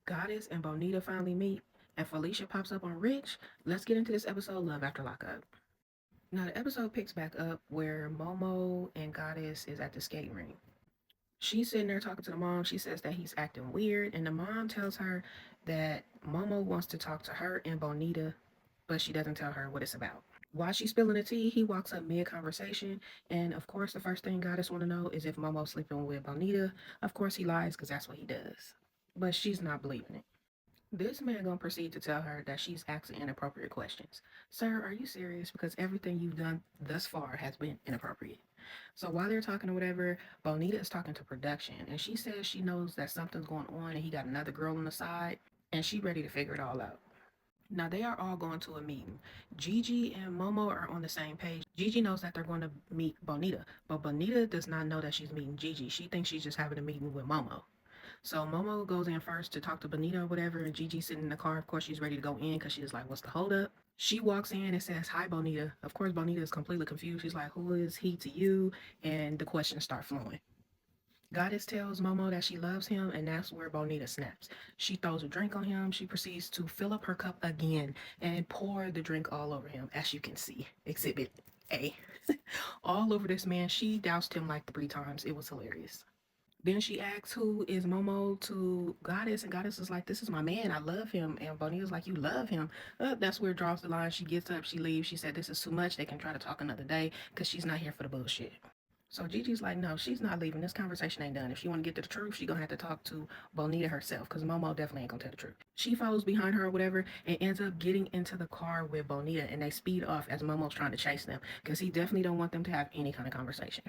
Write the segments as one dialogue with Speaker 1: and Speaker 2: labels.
Speaker 1: Goddess and Bonita finally meet, and Felicia pops up on Rich. Let's get into this episode, Love After Lockup. Now, the episode picks back up where Momo and Goddess is at the skate ring. She's sitting there talking to the mom. She says that he's acting weird, and the mom tells her that Momo wants to talk to her and Bonita, but she doesn't tell her what it's about. While she's spilling the tea, he walks up mid-conversation, and of course, the first thing Goddess want to know is if Momo's sleeping with Bonita. Of course, he lies because that's what he does. But she's not believing it. This man gonna proceed to tell her that she's asking inappropriate questions. Sir, are you serious? Because everything you've done thus far has been inappropriate. So while they're talking or whatever, Bonita is talking to production, and she says she knows that something's going on and he got another girl on the side, and she ready to figure it all out. Now they are all going to a meeting. Gigi and Momo are on the same page. Gigi knows that they're going to meet Bonita, but Bonita does not know that she's meeting Gigi. She thinks she's just having a meeting with Momo. So Momo goes in first to talk to Bonita or whatever, and Gigi's sitting in the car. Of course, she's ready to go in because she's like, what's the holdup? She walks in and says, hi, Bonita. Of course, Bonita is completely confused. She's like, who is he to you? And the questions start flowing. Goddess tells Momo that she loves him, and that's where Bonita snaps. She throws a drink on him. She proceeds to fill up her cup again and pour the drink all over him, as you can see. Exhibit A. All over this man. She doused him like 3 times. It was hilarious. Then she asks who is Momo to Goddess, and Goddess is like, this is my man, I love him. And Bonita's like, you love him. That's where it draws the line. She gets up, she leaves. She said, this is too much. They can try to talk another day because she's not here for the bullshit. So Gigi's like, no, she's not leaving. This conversation ain't done. If she want to get to the truth, she gonna have to talk to Bonita herself, because Momo definitely ain't gonna tell the truth. She follows behind her or whatever and ends up getting into the car with Bonita, and they speed off as Momo's trying to chase them, because he definitely don't want them to have any kind of conversation.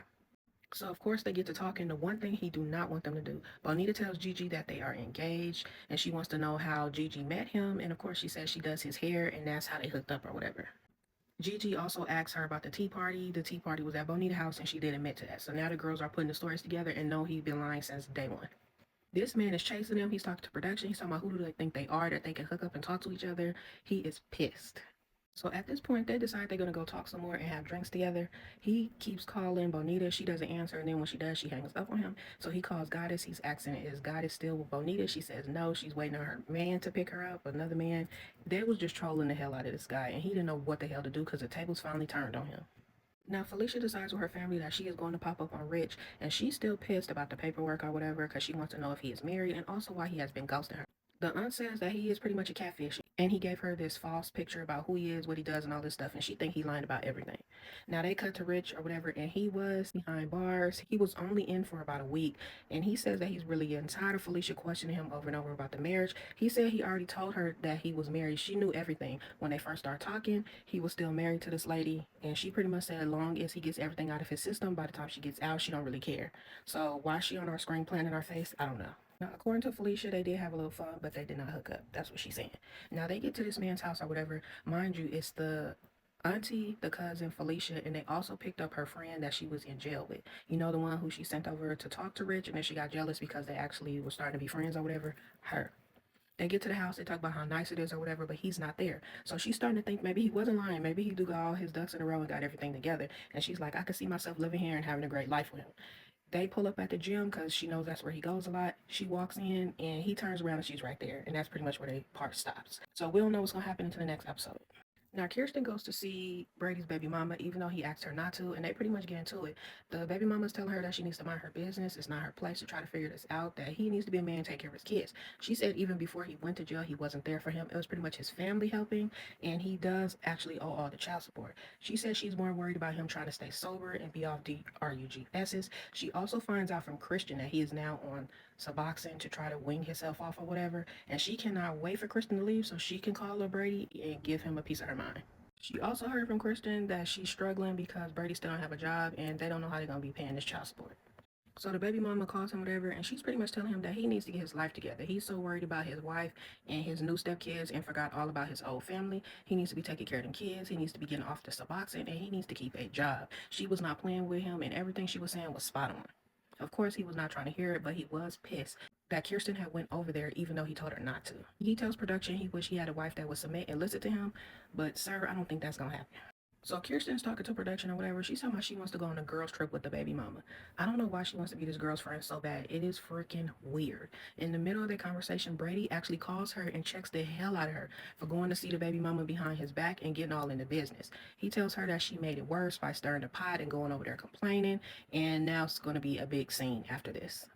Speaker 1: So of course they get to talking. The one thing he do not want them to do. Bonita tells Gigi that they are engaged, and she wants to know how Gigi met him. And of course she says she does his hair, and that's how they hooked up or whatever. Gigi also asks her about the tea party. The tea party was at Bonita's house, and she did admit to that. So now the girls are putting the stories together and know he's been lying since day one. This man is chasing them. He's talking to production. He's talking about who do they think they are, that they can hook up and talk to each other. He is pissed. So at this point, they decide they're going to go talk some more and have drinks together. He keeps calling Bonita. She doesn't answer. And then when she does, she hangs up on him. So he calls Goddess. He's asking, is Goddess still with Bonita? She says no. She's waiting on her man to pick her up, another man. They was just trolling the hell out of this guy. And he didn't know what the hell to do because the tables finally turned on him. Now, Felicia decides with her family that she is going to pop up on Rich. And she's still pissed about the paperwork or whatever because she wants to know if he is married and also why he has been ghosting her. The aunt says that he is pretty much a catfish, and he gave her this false picture about who he is, what he does, and all this stuff, and she think he lied about everything. Now they cut to Rich or whatever, and he was behind bars. He was only in for about a week, and he says that he's really getting tired of Felicia questioning him over and over about the marriage. He said he already told her that he was married. She knew everything. When they first started talking, he was still married to this lady, and she pretty much said as long as he gets everything out of his system, by the time she gets out, she don't really care. So why is she on our screen playing in our face? I don't know. Now, according to Felicia, they did have a little fun, but they did not hook up. That's what she's saying. Now, they get to this man's house or whatever. Mind you, it's the auntie, the cousin, Felicia, and they also picked up her friend that she was in jail with. You know, the one who she sent over to talk to Rich, and then she got jealous because they actually were starting to be friends or whatever. Her. They get to the house, they talk about how nice it is or whatever, but he's not there. So she's starting to think maybe he wasn't lying. Maybe he got all his ducks in a row and got everything together. And she's like, I could see myself living here and having a great life with him. They pull up at the gym because she knows that's where he goes a lot. She walks in and he turns around and she's right there. And that's pretty much where the part stops. So we don't know what's going to happen until the next episode. Now, Kirsten goes to see Brady's baby mama, even though he asked her not to, and they pretty much get into it. The baby mama's telling her that she needs to mind her business. It's not her place to try to figure this out, that he needs to be a man and take care of his kids. She said even before he went to jail, he wasn't there for him. It was pretty much his family helping, and he does actually owe all the child support. She said she's more worried about him trying to stay sober and be off DRUGS's. She also finds out from Christian that he is now on Suboxone to try to wing himself off or whatever, and she cannot wait for Kristen to leave so she can call her Brady and give him a piece of her mind. She also heard from Kristen that she's struggling because Brady still don't have a job and they don't know how they're going to be paying this child support. So the baby mama calls him whatever, and she's pretty much telling him that he needs to get his life together. He's so worried about his wife and his new stepkids and forgot all about his old family. He needs to be taking care of them kids. He needs to be getting off the Suboxone, and he needs to keep a job. She was not playing with him, and everything she was saying was spot on. Of course, he was not trying to hear it, but he was pissed that Kirsten had went over there even though he told her not to. He tells production he wish he had a wife that would submit and listen to him, but sir, I don't think that's gonna happen. So Kirsten's talking to production or whatever. She's talking about she wants to go on a girls trip with the baby mama. I don't know why she wants to be this girl's friend so bad. It is freaking weird. In the middle of the conversation, Brady actually calls her and checks the hell out of her for going to see the baby mama behind his back and getting all into business. He tells her that she made it worse by stirring the pot and going over there complaining, and now it's going to be a big scene after this.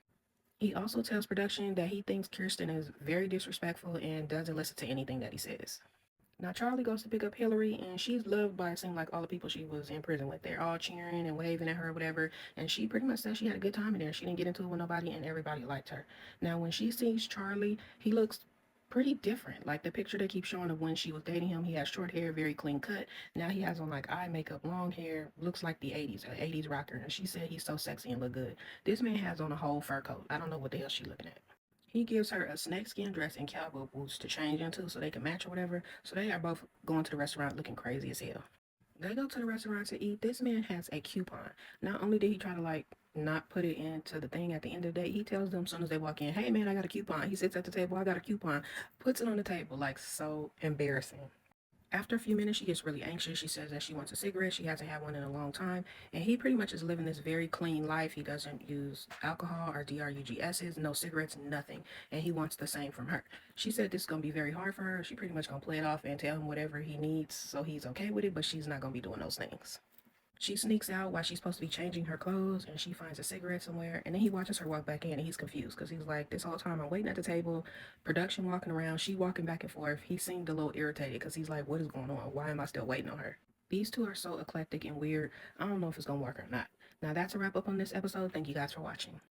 Speaker 1: He also tells production that he thinks Kirsten is very disrespectful and doesn't listen to anything that he says. Now Charlie goes to pick up Hillary, and she's loved by, it seems like, all the people she was in prison with. They're all cheering and waving at her, or whatever. And she pretty much said she had a good time in there. She didn't get into it with nobody, and everybody liked her. Now when she sees Charlie, he looks pretty different. Like the picture they keep showing of when she was dating him, he has short hair, very clean cut. Now he has on like eye makeup, long hair, looks like the 80s, an 80s rocker. And she said he's so sexy and look good. This man has on a whole fur coat. I don't know what the hell she's looking at. He gives her a snakeskin dress and cowboy boots to change into so they can match or whatever. So they are both going to the restaurant looking crazy as hell. They go to the restaurant to eat. This man has a coupon. Not only did he try to like not put it into the thing at the end of the day, he tells them as soon as they walk in, hey man, I got a coupon. He sits at the table, I got a coupon, puts it on the table, like so embarrassing. After a few minutes, she gets really anxious. She says that she wants a cigarette. She hasn't had one in a long time. And he pretty much is living this very clean life. He doesn't use alcohol or DRUGSs, no cigarettes, nothing. And he wants the same from her. She said this is going to be very hard for her. She pretty much going to play it off and tell him whatever he needs so he's okay with it, but she's not going to be doing those things. She sneaks out while she's supposed to be changing her clothes, and she finds a cigarette somewhere. And then he watches her walk back in, and he's confused because he's like, this whole time I'm waiting at the table, production walking around, she walking back and forth. He seemed a little irritated because he's like, what is going on? Why am I still waiting on her? These two are so eclectic and weird. I don't know if it's going to work or not. Now, that's a wrap up on this episode. Thank you guys for watching.